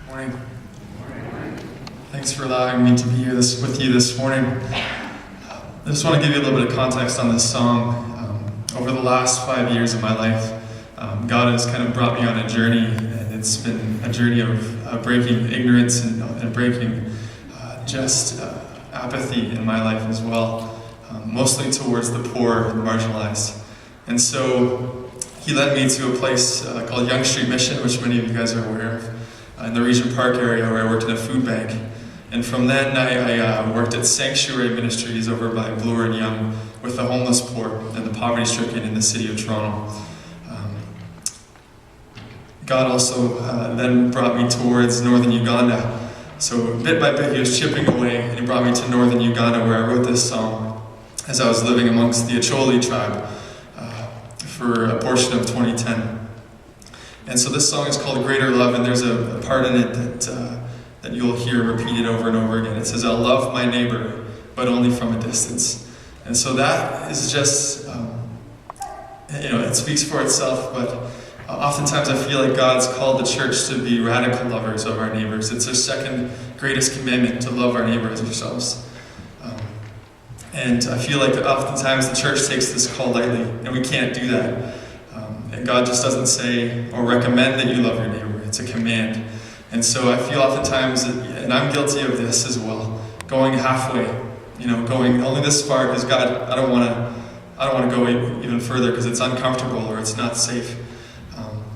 Morning. Thanks for allowing me to be here with you this morning. I just want to give you a little bit of context on this song. Over the last 5 years of my life, God has kind of brought me on a journey, and it's been a journey of breaking ignorance and breaking apathy in my life as well, mostly towards the poor and marginalized. And so He led me to a place called Yonge Street Mission, which many of you guys are aware of, in the Regent Park area, where I worked in a food bank. And from then I worked at Sanctuary Ministries over by Bloor and Yonge with the homeless poor and the poverty-stricken in the city of Toronto. God also then brought me towards northern Uganda. So bit by bit He was chipping away, and He brought me to northern Uganda, where I wrote this song as I was living amongst the Acholi tribe for a portion of 2010. And so this song is called Greater Love, and there's a part in it that you'll hear repeated over and over again. It says, "I'll love my neighbor, but only from a distance." And so that is just, it speaks for itself, but oftentimes I feel like God's called the church to be radical lovers of our neighbors. It's our second greatest commandment, to love our neighbor as ourselves. And I feel like oftentimes the church takes this call lightly, and we can't do that. And God just doesn't say or recommend that you love your neighbor. It's a command. And so I feel oftentimes, and I'm guilty of this as well, going halfway, going only this far because God, I don't want to go even further because it's uncomfortable or it's not safe.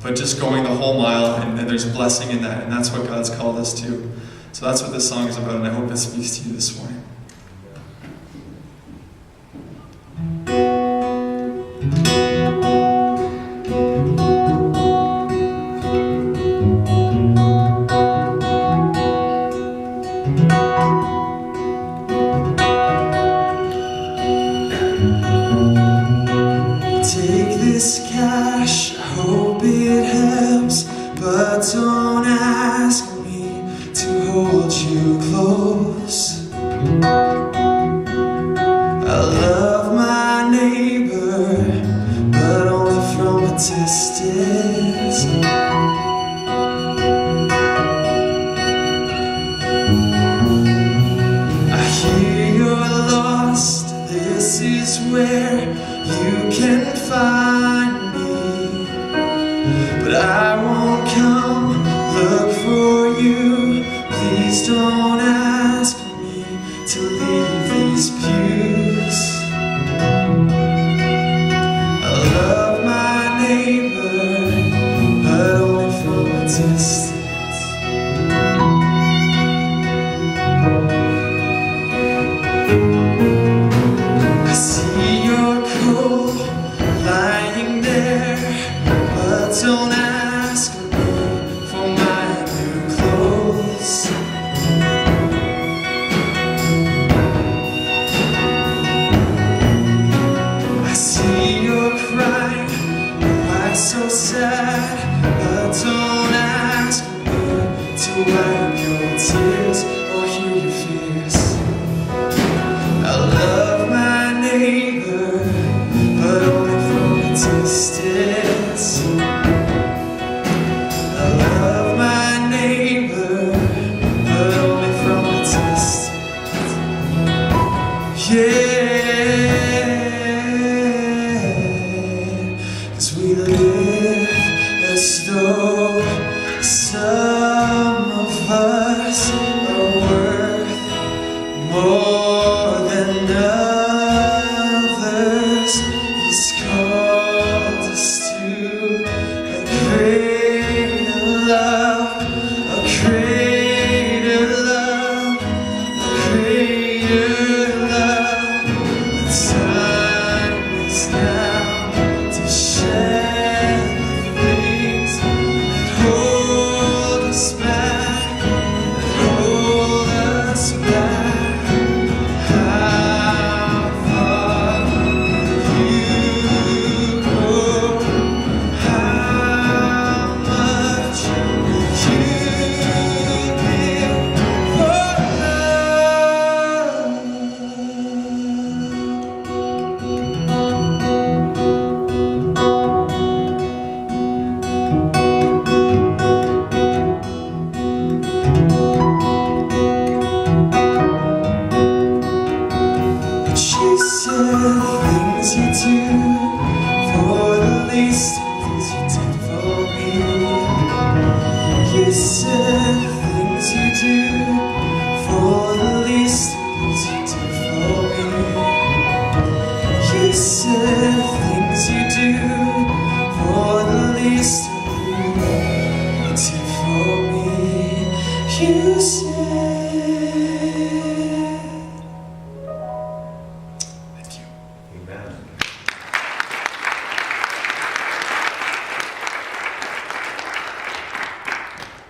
But just going the whole mile, and there's blessing in that, and that's what God's called us to. So that's what this song is about, and I hope it speaks to you this morning. Take this cash, I hope it helps, but don't ask me to hold you close. I love my neighbor, but only from a distance. I hear you're lost, this is where you can find me, but I won't come look for you. Please don't ask me to leave these pews. I love my neighbor, but only from a distance. I see your coat lying there, but don't ask me for my new clothes. I see you're crying, why so sad, but don't ask me to wipe your tears or hear your fears. I love my neighbor, but only from a distance. I love my neighbor, but only from a distance. Yeah, 'cause we live as though some of us are worth more than others. He's called us to a greater love, a greater love, a greater love. The time is now to share the things that hold us back, that hold least things you did for me. You said things you do for the least things you did for me. You said things you do for the least